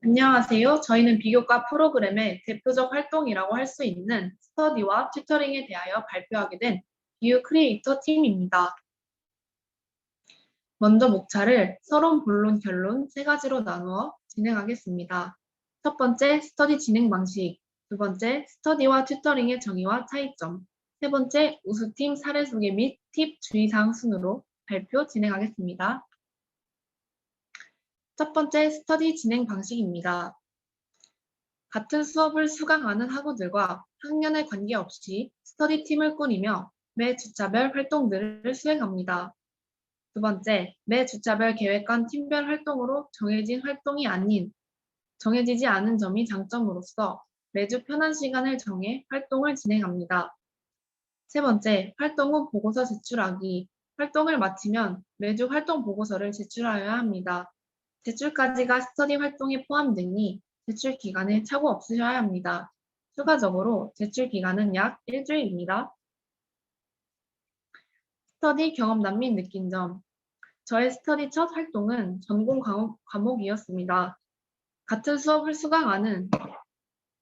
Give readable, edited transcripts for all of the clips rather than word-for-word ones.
안녕하세요. 저희는 비교과 프로그램의 대표적 활동이라고 할 수 있는 스터디와 튜터링에 대하여 발표하게 된 비유 크리에이터 팀입니다. 먼저 목차를 서론, 본론, 결론 세 가지로 나누어 진행하겠습니다. 첫 번째, 스터디 진행 방식. 두 번째, 스터디와 튜터링의 정의와 차이점. 세 번째, 우수팀 사례 소개 및 팁 주의사항 순으로 발표 진행하겠습니다. 첫 번째, 스터디 진행 방식입니다. 같은 수업을 수강하는 학우들과 학년에 관계없이 스터디팀을 꾸리며 매 주차별 활동들을 수행합니다. 두 번째, 매 주차별 계획관 팀별 활동으로 정해지지 않은 점이 장점으로서 매주 편한 시간을 정해 활동을 진행합니다. 세 번째, 활동 후 보고서 제출하기. 활동을 마치면 매주 활동 보고서를 제출하여야 합니다. 제출까지가 스터디 활동에 포함되니 제출 기간에 착오 없으셔야 합니다. 추가적으로 제출 기간은 약 일주일입니다. 스터디 경험담 및 느낀 점. 저의 스터디 첫 활동은 전공 과목이었습니다. 같은 수업을 수강하는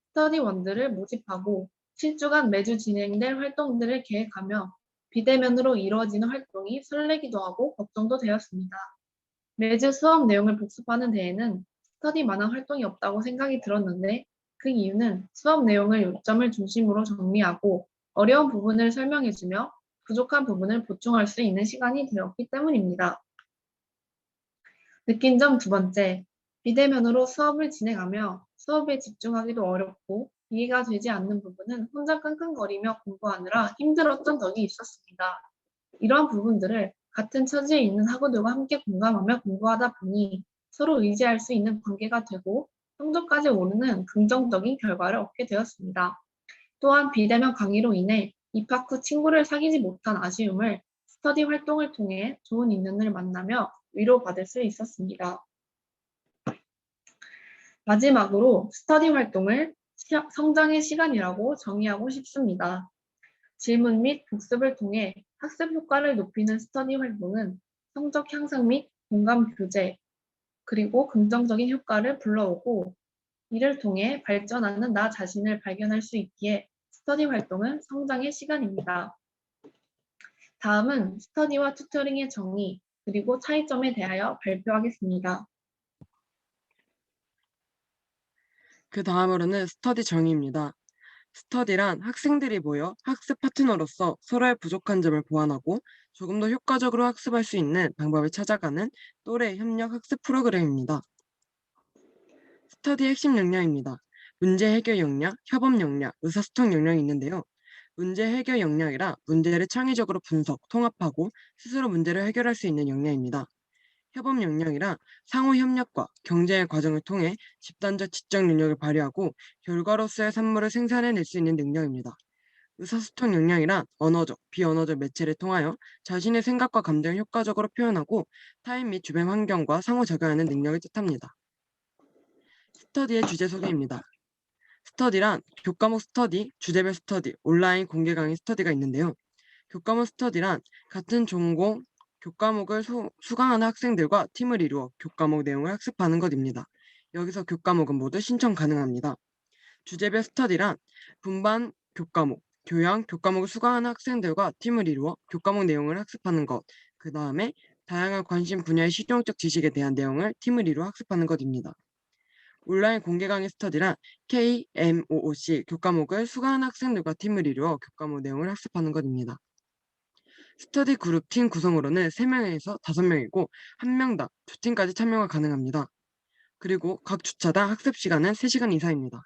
스터디원들을 모집하고 실주간 매주 진행될 활동들을 계획하며 비대면으로 이루어지는 활동이 설레기도 하고 걱정도 되었습니다. 매주 수업 내용을 복습하는 데에는 스터디만한 활동이 없다고 생각이 들었는데 그 이유는 수업 내용을 요점을 중심으로 정리하고 어려운 부분을 설명해주며 부족한 부분을 보충할 수 있는 시간이 되었기 때문입니다. 느낀 점 두 번째, 비대면으로 수업을 진행하며 수업에 집중하기도 어렵고 이해가 되지 않는 부분은 혼자 끙끙거리며 공부하느라 힘들었던 적이 있었습니다. 이러한 부분들을 같은 처지에 있는 학우들과 함께 공감하며 공부하다 보니 서로 의지할 수 있는 관계가 되고 성적까지 오르는 긍정적인 결과를 얻게 되었습니다. 또한 비대면 강의로 인해 입학 후 친구를 사귀지 못한 아쉬움을 스터디 활동을 통해 좋은 인연을 만나며 위로받을 수 있었습니다. 마지막으로 스터디 활동을 성장의 시간이라고 정의하고 싶습니다. 질문 및 복습을 통해 학습 효과를 높이는 스터디 활동은 성적 향상 및 공감 교제, 그리고 긍정적인 효과를 불러오고 이를 통해 발전하는 나 자신을 발견할 수 있기에 스터디 활동은 성장의 시간입니다. 다음은 스터디와 튜터링의 정의, 그리고 차이점에 대하여 발표하겠습니다. 그 다음으로는 스터디 정의입니다. 스터디란 학생들이 모여 학습 파트너로서 서로의 부족한 점을 보완하고 조금 더 효과적으로 학습할 수 있는 방법을 찾아가는 또래 협력 학습 프로그램입니다. 스터디의 핵심 역량입니다. 문제 해결 역량, 협업 역량, 의사소통 역량이 있는데요. 문제 해결 역량이라 문제를 창의적으로 분석, 통합하고 스스로 문제를 해결할 수 있는 역량입니다. 협업 역량이라 상호 협력과 경쟁의 과정을 통해 집단적 지적 능력을 발휘하고 결과로서의 산물을 생산해낼 수 있는 능력입니다. 의사소통 역량이란 언어적, 비언어적 매체를 통하여 자신의 생각과 감정을 효과적으로 표현하고 타인 및 주변 환경과 상호작용하는 능력을 뜻합니다. 스터디의 주제 소개입니다. 스터디란 교과목 스터디, 주제별 스터디, 온라인 공개 강의 스터디가 있는데요. 교과목 스터디란 같은 전공 교과목을 수강하는 학생들과 팀을 이루어 교과목 내용을 학습하는 것입니다. 여기서 교과목은 모두 신청 가능합니다. 주제별 스터디란 분반 교과목, 교양, 교과목을 수강하는 학생들과 팀을 이루어 교과목 내용을 학습하는 것, 그 다음에 다양한 관심 분야의 실용적 지식에 대한 내용을 팀을 이루어 학습하는 것입니다. 온라인 공개 강의 스터디란 KMOOC 교과목을 수강하는 학생들과 팀을 이루어 교과목 내용을 학습하는 것입니다. 스터디 그룹 팀 구성으로는 3명에서 5명이고 1명당 2팀까지 참여가 가능합니다. 그리고 각 주차당 학습 시간은 3시간 이상입니다.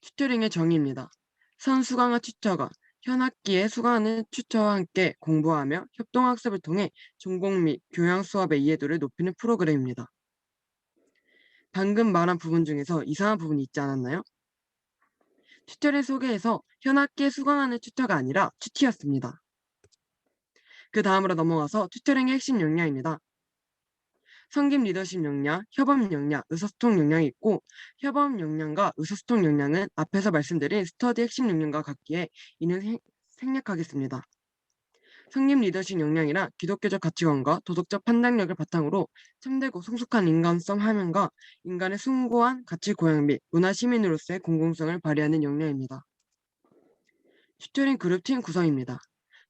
튜터링의 정의입니다. 선수강화 튜터가 현 학기에 수강하는 튜터와 함께 공부하며 협동학습을 통해 전공 및 교양 수업의 이해도를 높이는 프로그램입니다. 방금 말한 부분 중에서 이상한 부분이 있지 않았나요? 튜터를 소개해서 현 학기에 수강하는 튜터가 아니라 튜티였습니다. 그 다음으로 넘어가서 튜터링의 핵심 역량입니다. 성김 리더십 역량, 협업 역량, 의사소통 역량이 있고 협업 역량과 의사소통 역량은 앞에서 말씀드린 스터디 핵심 역량과 같기에 이는 생략하겠습니다. 성립 리더십 역량이란 기독교적 가치관과 도덕적 판단력을 바탕으로 참되고 성숙한 인간성 함양과 인간의 숭고한 가치 고양 및 문화 시민으로서의 공공성을 발휘하는 역량입니다. 튜터링 그룹 팀 구성입니다.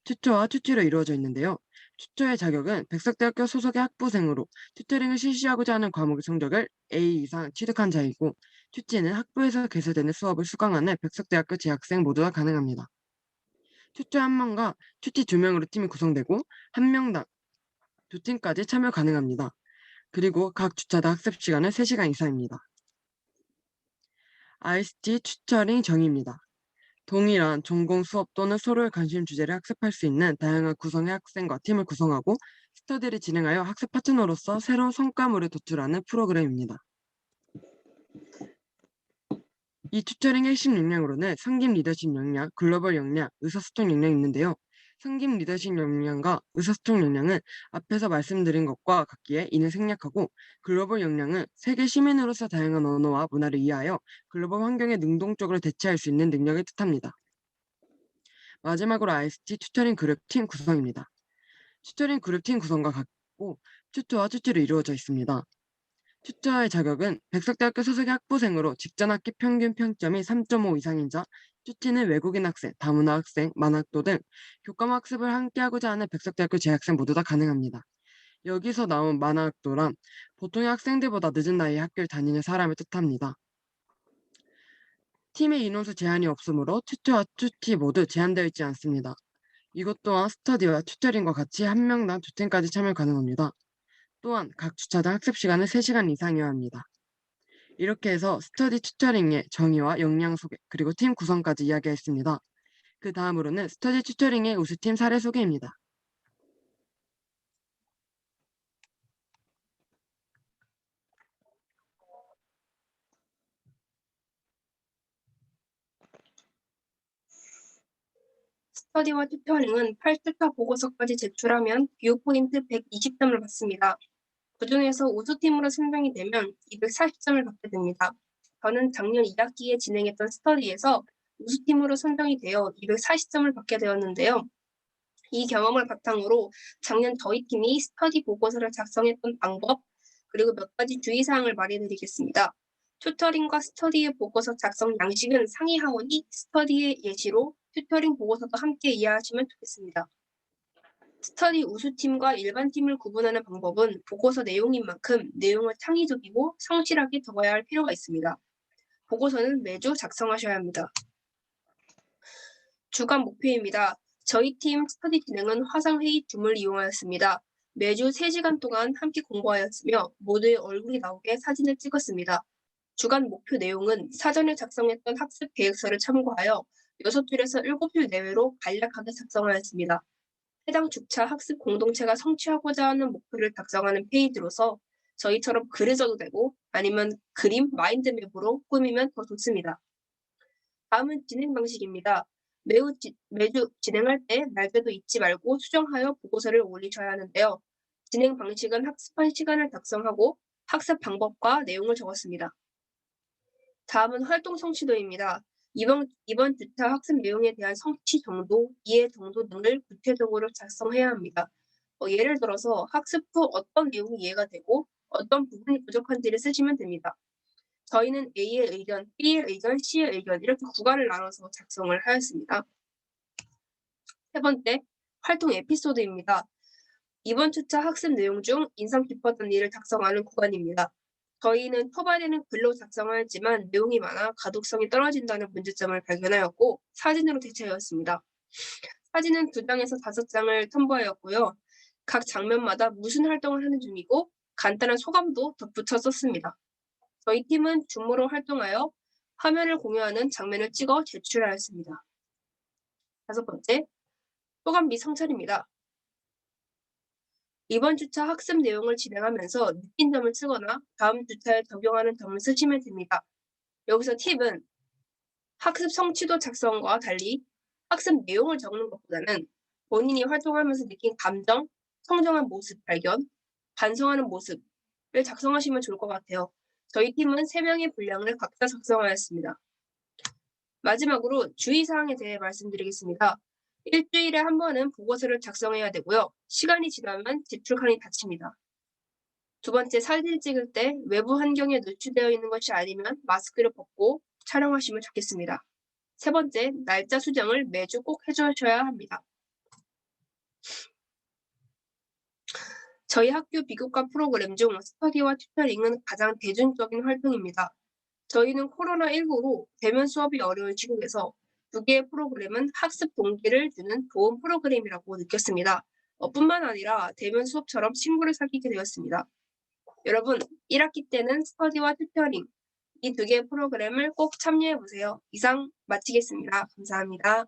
튜터와 튜티로 이루어져 있는데요. 튜터의 자격은 백석대학교 소속의 학부생으로 튜터링을 실시하고자 하는 과목의 성적을 A 이상 취득한 자이고, 튜티는 학부에서 개설되는 수업을 수강하는 백석대학교 재학생 모두가 가능합니다. 튜터 1명과 튜티 2명으로 팀이 구성되고 1명당 2팀까지 참여 가능합니다. 그리고 각 주차당 학습 시간은 3시간 이상입니다. ICT 튜터링 정의입니다. 동일한 전공 수업 또는 서로의 관심 주제를 학습할 수 있는 다양한 구성의 학생과 팀을 구성하고 스터디를 진행하여 학습 파트너로서 새로운 성과물을 도출하는 프로그램입니다. 이 튜터링의 핵심 역량으로는 상임 리더십 역량, 글로벌 역량, 의사소통 역량이 있는데요. 상임 리더십 역량과 의사소통 역량은 앞에서 말씀드린 것과 같기에 이는 생략하고, 글로벌 역량은 세계 시민으로서 다양한 언어와 문화를 이해하여 글로벌 환경에 능동적으로 대처할 수 있는 능력을 뜻합니다. 마지막으로 ICT 튜터링 그룹 팀 구성입니다. 튜터링 그룹 팀 구성과 같고 튜터와 튜티로 이루어져 있습니다. 튜터의 자격은 백석대학교 소속의 학부생으로 직전 학기 평균 평점이 3.5 이상인 자, 튜티는 외국인 학생, 다문화 학생, 만학도 등 교과목 학습을 함께하고자 하는 백석대학교 재학생 모두 다 가능합니다. 여기서 나온 만학도란 보통의 학생들보다 늦은 나이에 학교를 다니는 사람을 뜻합니다. 팀의 인원수 제한이 없으므로 튜터와 튜티 모두 제한되어 있지 않습니다. 이것 또한 스터디와 튜터링과 같이 1명당 2팀까지 참여 가능합니다. 또한 각 주차당 학습 시간은 3시간 이상이어야 합니다. 이렇게 해서 스터디 튜터링의 정의와 역량 소개, 그리고 팀 구성까지 이야기했습니다. 그 다음으로는 스터디 튜터링의 우수팀 사례 소개입니다. 스터디와 튜터링은 8주차 보고서까지 제출하면 뷰 포인트 120점을 받습니다. 그중에서 우수팀으로 선정이 되면 240점을 받게 됩니다. 저는 작년 2학기에 진행했던 스터디에서 우수팀으로 선정이 되어 240점을 받게 되었는데요. 이 경험을 바탕으로 작년 저희 팀이 스터디 보고서를 작성했던 방법, 그리고 몇 가지 주의사항을 말해드리겠습니다. 튜터링과 스터디의 보고서 작성 양식은 상위 하원이 스터디의 예시로 튜터링 보고서도 함께 이해하시면 좋겠습니다. 스터디 우수팀과 일반 팀을 구분하는 방법은 보고서 내용인 만큼 내용을 창의적이고 성실하게 적어야 할 필요가 있습니다. 보고서는 매주 작성하셔야 합니다. 주간 목표입니다. 저희 팀 스터디 진행은 화상회의 줌을 이용하였습니다. 매주 3시간 동안 함께 공부하였으며 모두의 얼굴이 나오게 사진을 찍었습니다. 주간 목표 내용은 사전에 작성했던 학습 계획서를 참고하여 6줄에서 7줄 내외로 간략하게 작성하였습니다. 해당 주차 학습 공동체가 성취하고자 하는 목표를 작성하는 페이지로서 저희처럼 글을 써도 되고 아니면 그림, 마인드맵으로 꾸미면 더 좋습니다. 다음은 진행 방식입니다. 매주 진행할 때 날짜도 잊지 말고 수정하여 보고서를 올리셔야 하는데요. 진행 방식은 학습한 시간을 작성하고 학습 방법과 내용을 적었습니다. 다음은 활동 성취도입니다. 이번 주차 학습 내용에 대한 성취 정도, 이해 정도 등을 구체적으로 작성해야 합니다. 예를 들어서 학습 후 어떤 내용이 이해가 되고 어떤 부분이 부족한지를 쓰시면 됩니다. 저희는 A의 의견, B의 의견, C의 의견 이렇게 구간을 나눠서 작성을 하였습니다. 세 번째, 활동 에피소드입니다. 이번 주차 학습 내용 중 인상 깊었던 일을 작성하는 구간입니다. 저희는 초반에는 글로 작성하였지만 내용이 많아 가독성이 떨어진다는 문제점을 발견하였고 사진으로 대체하였습니다. 사진은 2장에서 5장을 첨부하였고요. 각 장면마다 무슨 활동을 하는 중이고 간단한 소감도 덧붙여 썼습니다. 저희 팀은 줌으로 활동하여 화면을 공유하는 장면을 찍어 제출하였습니다. 5번째, 소감 및 성찰입니다. 이번 주차 학습 내용을 진행하면서 느낀 점을 쓰거나 다음 주차에 적용하는 점을 쓰시면 됩니다. 여기서 팁은 학습 성취도 작성과 달리 학습 내용을 적는 것보다는 본인이 활동하면서 느낀 감정, 성장한 모습 발견, 반성하는 모습을 작성하시면 좋을 것 같아요. 저희 팀은 3명의 분량을 각자 작성하였습니다. 마지막으로 주의사항에 대해 말씀드리겠습니다. 일주일에 한 번은 보고서를 작성해야 되고요. 시간이 지나면 제출칸이 닫힙니다. 두 번째, 사진 찍을 때 외부 환경에 노출되어 있는 것이 아니면 마스크를 벗고 촬영하시면 좋겠습니다. 세 번째, 날짜 수정을 매주 꼭 해주셔야 합니다. 저희 학교 비교과 프로그램 중 스터디와 튜터링은 가장 대중적인 활동입니다. 저희는 코로나19로 대면 수업이 어려운 시국에서 두 개의 프로그램은 학습 동기를 주는 좋은 프로그램이라고 느꼈습니다. 뿐만 아니라 대면 수업처럼 친구를 사귀게 되었습니다. 여러분, 1학기 때는 스터디와 튜터링 이 두 개의 프로그램을 꼭 참여해보세요. 이상 마치겠습니다. 감사합니다.